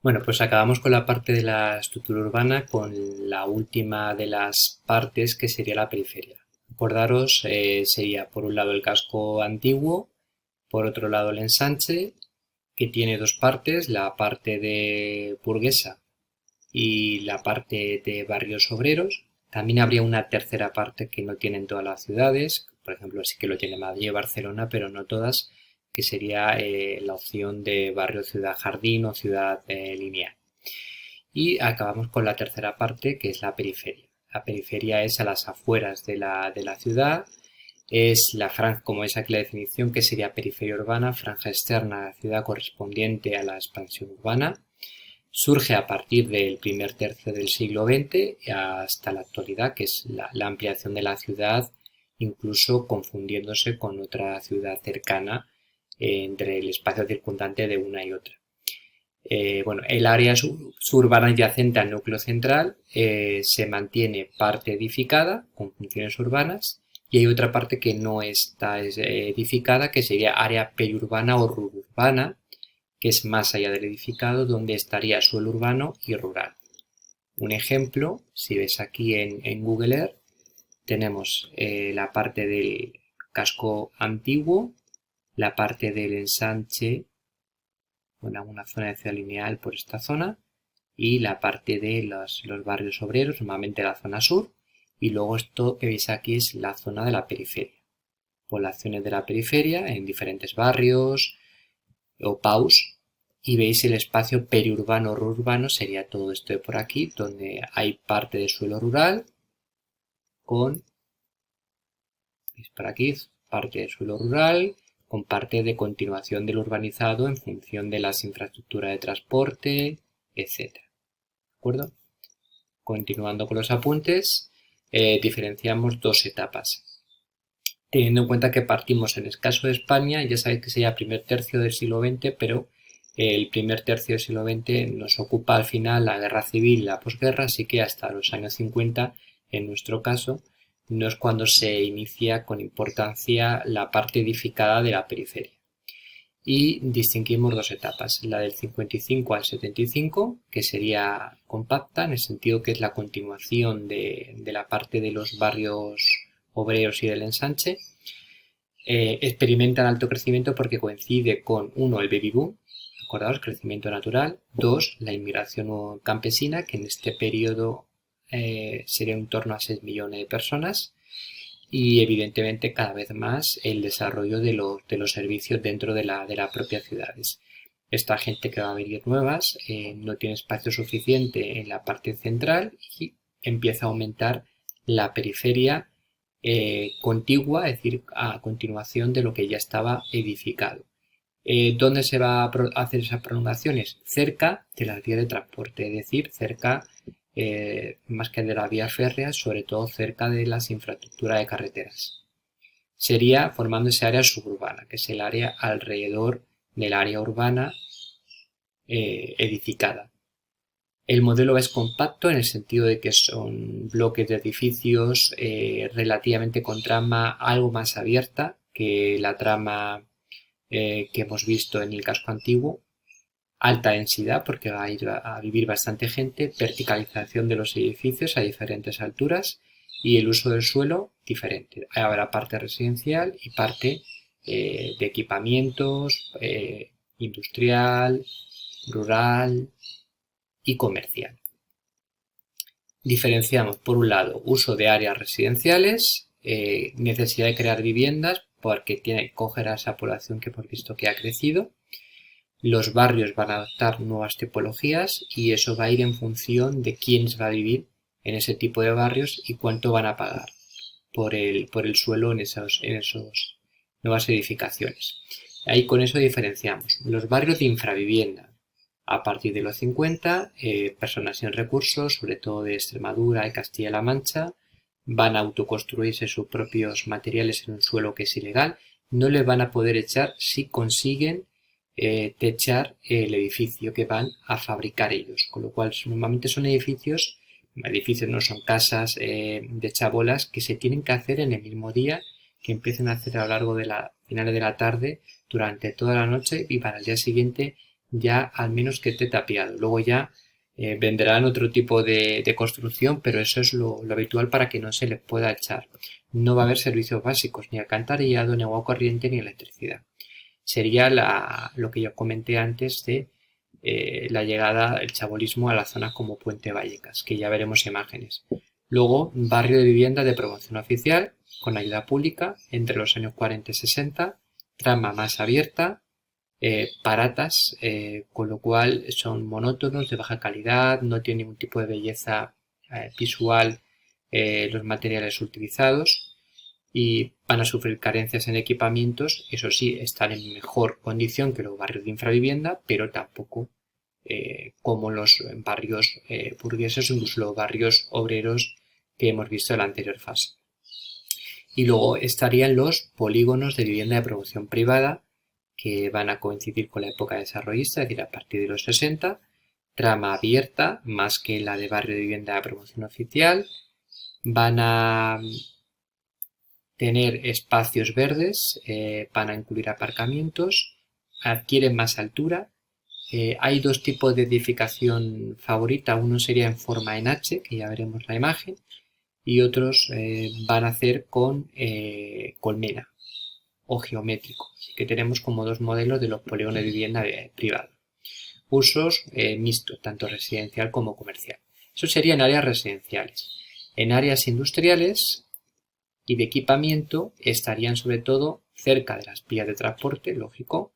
Bueno, pues acabamos con la parte de la estructura urbana con la última de las partes que sería la periferia. Acordaros, sería por un lado el casco antiguo, por otro lado el ensanche, que tiene dos partes, la parte de burguesa y la parte de barrios obreros. También habría una tercera parte que no tienen todas las ciudades, por ejemplo, sí que lo tiene Madrid y Barcelona, pero no todas, que sería la opción de barrio ciudad jardín o ciudad lineal. Y acabamos con la tercera parte, que es la periferia. La periferia es a las afueras de la ciudad, es la franja, como es aquí la definición, que sería periferia urbana, franja externa a la ciudad correspondiente a la expansión urbana. Surge a partir del primer tercio del siglo XX hasta la actualidad, que es la ampliación de la ciudad, incluso confundiéndose con otra ciudad cercana entre el espacio circundante de una y otra. Bueno, el área suburbana adyacente al núcleo central se mantiene parte edificada con funciones urbanas y hay otra parte que no está edificada, que sería área periurbana o rururbana, que es más allá del edificado, donde estaría suelo urbano y rural. Un ejemplo, si ves aquí en Google Earth, tenemos la parte del casco antiguo, la parte del ensanche, bueno, una zona de ciudad lineal por esta zona, y la parte de los barrios obreros, normalmente la zona sur, y luego esto que veis aquí es la zona de la periferia. Poblaciones de la periferia en diferentes barrios o PAUs, y veis el espacio periurbano o rurbano, sería todo esto de por aquí, donde hay parte de suelo rural con, veis por aquí, parte de suelo rural con parte de continuación del urbanizado en función de las infraestructuras de transporte, etcétera. ¿De acuerdo? Continuando con los apuntes, diferenciamos dos etapas. Teniendo en cuenta que partimos en el caso de España, ya sabéis que sería el primer tercio del siglo XX, pero el primer tercio del siglo XX nos ocupa al final la guerra civil y la posguerra, así que hasta los años 50, en nuestro caso, no es cuando se inicia con importancia la parte edificada de la periferia. Y distinguimos dos etapas, la del 55 al 75, que sería compacta, en el sentido que es la continuación de la parte de los barrios obreros y del ensanche. Experimentan alto crecimiento porque coincide con, uno, el baby boom, acordaos, crecimiento natural; dos, la inmigración campesina, que en este periodo sería en torno a 6 millones de personas, y evidentemente cada vez más el desarrollo de los servicios dentro de las propias ciudades. Esta gente que va a venir nuevas no tiene espacio suficiente en la parte central y empieza a aumentar la periferia contigua, es decir, a continuación de lo que ya estaba edificado. ¿Dónde se va a hacer esas prolongaciones? Cerca de las vías de transporte, es decir, cerca más que de las vías férreas, sobre todo cerca de las infraestructuras de carreteras. Sería formando ese área suburbana, que es el área alrededor del área urbana edificada. El modelo es compacto en el sentido de que son bloques de edificios relativamente con trama algo más abierta que la trama que hemos visto en el casco antiguo. Alta densidad porque va a ir a vivir bastante gente, verticalización de los edificios a diferentes alturas y el uso del suelo diferente. Habrá parte residencial y parte de equipamientos, industrial, rural y comercial. Diferenciamos por un lado uso de áreas residenciales, necesidad de crear viviendas porque tiene que coger a esa población que hemos visto que ha crecido. Los barrios van a adoptar nuevas tipologías y eso va a ir en función de quién va a vivir en ese tipo de barrios y cuánto van a pagar por el suelo en esas nuevas edificaciones. Ahí con eso diferenciamos. Los barrios de infravivienda. A partir de los 50, personas sin recursos, sobre todo de Extremadura y Castilla-La Mancha, van a autoconstruirse sus propios materiales en un suelo que es ilegal. No les van a poder echar si consiguen techar el edificio que van a fabricar ellos, con lo cual normalmente son edificios no son casas de chabolas que se tienen que hacer en el mismo día, que empiecen a hacer a lo largo de finales de la tarde, durante toda la noche y para el día siguiente ya al menos que esté tapiado. Luego ya vendrán otro tipo de construcción, pero eso es lo habitual para que no se les pueda echar. No va a haber servicios básicos, ni alcantarillado, ni agua corriente, ni electricidad. Sería lo que yo comenté antes de la llegada del chabolismo a la zona como Puente Vallecas, que ya veremos imágenes. Luego, barrio de vivienda de promoción oficial, con ayuda pública, entre los años 40 y 60, trama más abierta, baratas, con lo cual son monótonos, de baja calidad, no tienen ningún tipo de belleza visual los materiales utilizados y van a sufrir carencias en equipamientos, eso sí, están en mejor condición que los barrios de infravivienda, pero tampoco como los barrios burgueses o incluso los barrios obreros que hemos visto en la anterior fase. Y luego estarían los polígonos de vivienda de promoción privada, que van a coincidir con la época desarrollista, es decir, a partir de los 60, trama abierta, más que la de barrio de vivienda de promoción oficial, van a tener espacios verdes, van a incluir aparcamientos, adquieren más altura. Hay dos tipos de edificación favorita, uno sería en forma en H, que ya veremos la imagen, y otros van a hacer con colmena o geométrico. Así que tenemos como dos modelos de los polígonos de vivienda privada. Usos mixtos, tanto residencial como comercial. Eso sería en áreas residenciales. En áreas industriales y de equipamiento estarían sobre todo cerca de las vías de transporte, lógico.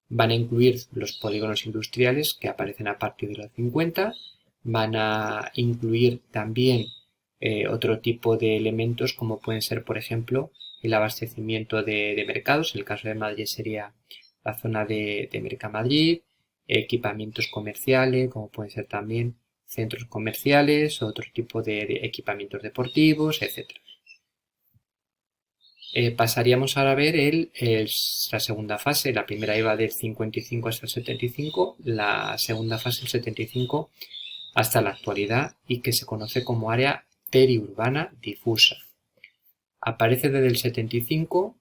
Van a incluir los polígonos industriales que aparecen a partir de los 50. Van a incluir también otro tipo de elementos como pueden ser, por ejemplo, el abastecimiento de mercados. En el caso de Madrid sería la zona de Mercamadrid, equipamientos comerciales, como pueden ser también centros comerciales, otro tipo de equipamientos deportivos, etc. Pasaríamos ahora a ver la segunda fase. La primera iba del 55 hasta el 75, la segunda fase del 75 hasta la actualidad y que se conoce como área periurbana difusa. Aparece desde el 75,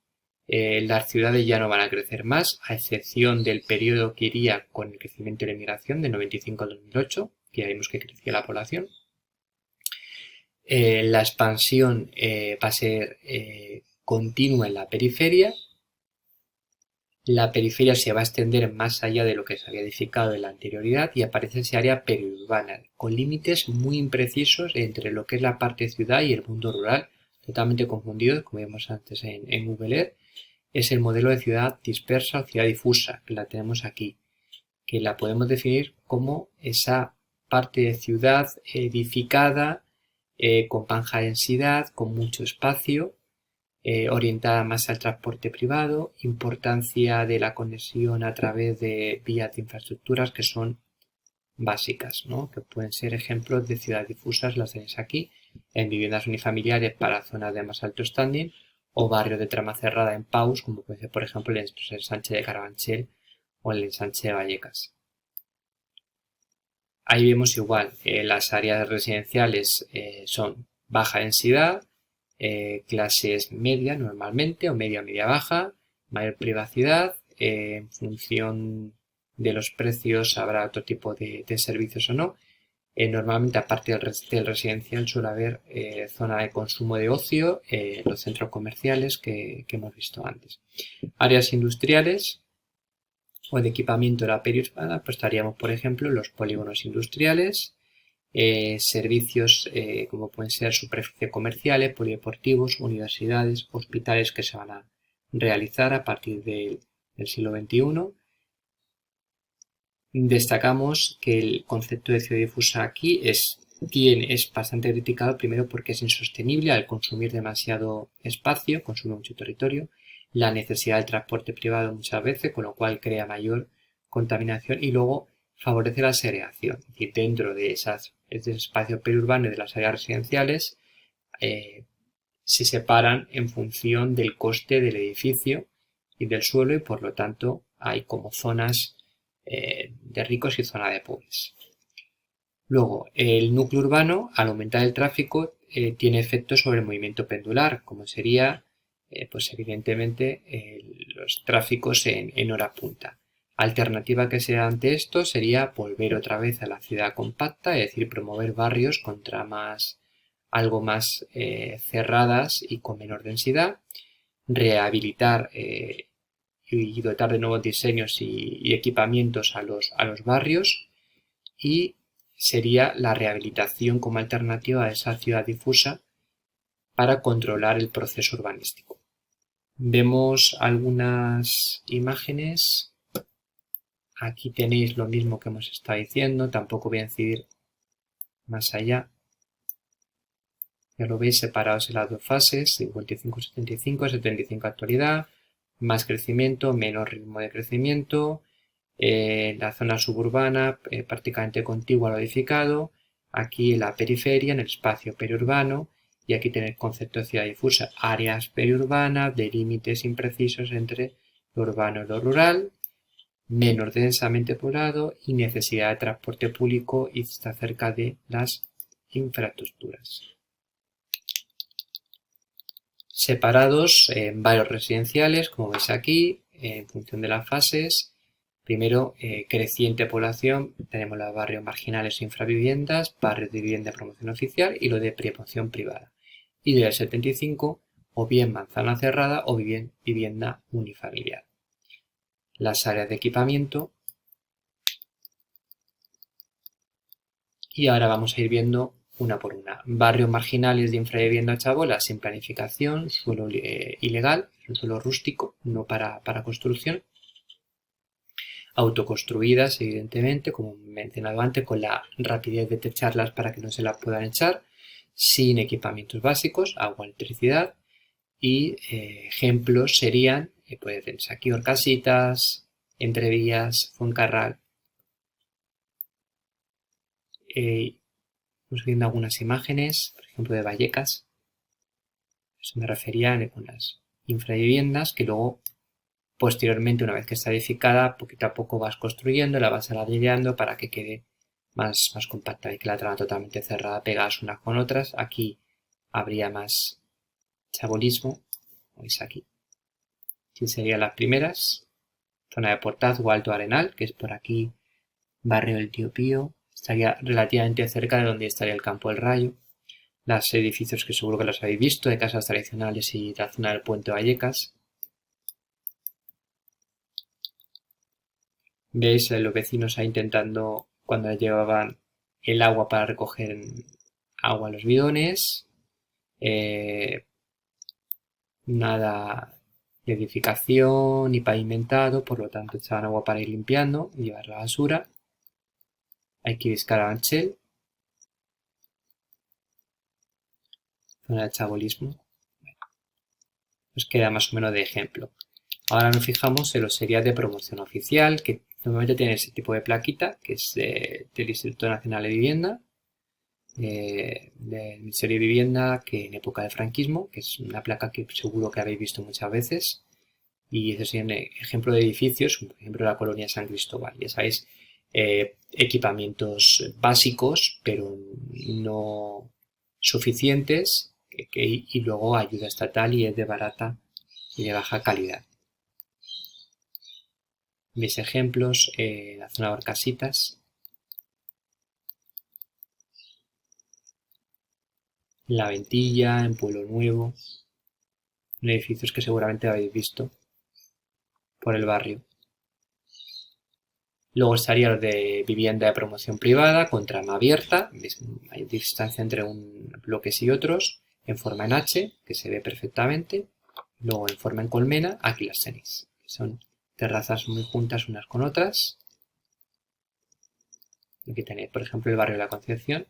las ciudades ya no van a crecer más, a excepción del periodo que iría con el crecimiento de la inmigración de 95 al 2008, que ya vimos que crecía la población. La expansión va a ser continua en la periferia. La periferia se va a extender más allá de lo que se había edificado en la anterioridad y aparece ese área periurbana, con límites muy imprecisos entre lo que es la parte ciudad y el mundo rural, totalmente confundidos, como vimos antes en Google Earth. Es el modelo de ciudad dispersa o ciudad difusa, que la tenemos aquí, que la podemos definir como esa parte de ciudad edificada, con baja densidad, con mucho espacio, orientada más al transporte privado, importancia de la conexión a través de vías de infraestructuras que son básicas, ¿no? Que pueden ser ejemplos de ciudades difusas, las tenéis aquí, en viviendas unifamiliares para zonas de más alto standing o barrios de trama cerrada en PAUs, como puede ser por ejemplo el ensanche de Carabanchel o el ensanche de Vallecas. Ahí vemos igual, las áreas residenciales son baja densidad, clases media normalmente o media baja, mayor privacidad, en función de los precios habrá otro tipo de servicios o no. Normalmente aparte del residencial suele haber zona de consumo de ocio, los centros comerciales que hemos visto antes. Áreas industriales o de equipamiento de la periurbana, pues estaríamos por ejemplo los polígonos industriales, servicios como pueden ser superficies comerciales, polideportivos, universidades, hospitales que se van a realizar a partir del siglo XXI. Destacamos que el concepto de ciudad difusa aquí es bastante criticado, primero porque es insostenible al consumir demasiado espacio, consume mucho territorio, la necesidad del transporte privado muchas veces, con lo cual crea mayor contaminación y luego favorece la segregación. Es decir, dentro de ese espacio periurbano y de las áreas residenciales se separan en función del coste del edificio y del suelo y por lo tanto hay como zonas de ricos y zona de pobres. Luego, el núcleo urbano, al aumentar el tráfico, tiene efectos sobre el movimiento pendular, como sería, pues evidentemente, los tráficos en hora punta. Alternativa que se da ante esto sería volver otra vez a la ciudad compacta, es decir, promover barrios con tramas algo más cerradas y con menor densidad, rehabilitar y dotar de nuevos diseños y equipamientos a los barrios, y sería la rehabilitación como alternativa a esa ciudad difusa para controlar el proceso urbanístico. Vemos algunas imágenes. Aquí tenéis lo mismo que hemos estado diciendo, tampoco voy a incidir más allá. Ya lo veis separados en las dos fases, 55-75, 75 actualidad, más crecimiento, menor ritmo de crecimiento, la zona suburbana prácticamente contigua al edificado, aquí en la periferia, en el espacio periurbano, y aquí tenéis concepto de ciudad difusa, áreas periurbanas, de límites imprecisos entre lo urbano y lo rural, menos densamente poblado y necesidad de transporte público y está cerca de las infraestructuras. Separados en barrios residenciales, como veis aquí, en función de las fases. Primero, creciente población, tenemos los barrios marginales e infraviviendas, barrios de vivienda de promoción oficial y lo de promoción privada. Y del 75, o bien manzana cerrada o bien vivienda unifamiliar. Las áreas de equipamiento. Y ahora vamos a ir viendo una por una. Barrios marginales de infravivienda chabola sin planificación, suelo ilegal, un suelo rústico, no para construcción. Autoconstruidas, evidentemente, como mencionado antes, con la rapidez de techarlas para que no se las puedan echar, sin equipamientos básicos, agua, electricidad, y ejemplos serían, pues aquí Horcasitas, Entrevías, Fuencarral. Vamos viendo algunas imágenes, por ejemplo de Vallecas. Eso me refería a algunas infraviviendas que luego, posteriormente, una vez que está edificada, poquito a poco vas construyendo, la vas aladrillando para que quede más compacta y que la trama totalmente cerrada, pegadas unas con otras. Aquí habría más chabolismo, como veis aquí. Aquí serían las primeras. Zona de Portazgo, Alto Arenal, que es por aquí, barrio del Tío Pío. Estaría relativamente cerca de donde estaría el Campo del Rayo. Los edificios que seguro que los habéis visto, de casas tradicionales y la zona del Puente Vallecas. Veis los vecinos ahí intentando, cuando llevaban el agua para recoger agua a los bidones. Nada de edificación ni pavimentado, por lo tanto echaban agua para ir limpiando y llevar la basura. Aquí veis Carabanchel, zona de chabolismo. Nos queda más o menos de ejemplo. Ahora nos fijamos en los serias de promoción oficial, que normalmente tienen ese tipo de plaquita, que es del Instituto Nacional de Vivienda, del Ministerio de Vivienda, que en época del franquismo, que es una placa que seguro que habéis visto muchas veces, y ese es un ejemplo de edificios, por ejemplo la colonia San Cristóbal, ya sabéis, equipamientos básicos, pero no suficientes, y luego ayuda estatal y es de barata y de baja calidad. Veis ejemplos, la zona de Horcasitas, La Ventilla, en Pueblo Nuevo, edificios que seguramente habéis visto por el barrio. Luego estaría los de vivienda de promoción privada con trama abierta, hay distancia entre bloques y otros, en forma en H, que se ve perfectamente, luego en forma en colmena, aquí las tenéis, que son terrazas muy juntas unas con otras. Aquí tenéis, por ejemplo, el barrio de la Concepción,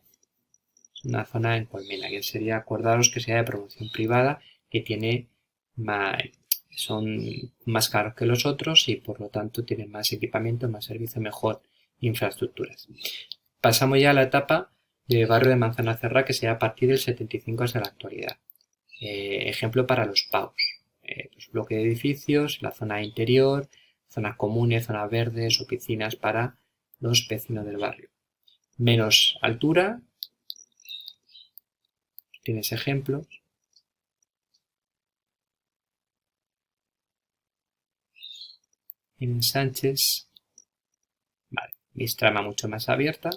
es una zona en colmena, que sería, acordaros que sea de promoción privada, que tiene son más caros que los otros y por lo tanto tienen más equipamiento, más servicio, mejor infraestructuras. Pasamos ya a la etapa del barrio de Manzana Cerrada, que sería a partir del 75 hasta la actualidad. Ejemplo para los pagos. Pues bloque de edificios, la zona interior, zonas comunes, zonas verdes o piscinas para los vecinos del barrio. Menos altura. Tienes ejemplos. En Sánchez, trama mucho más abierta.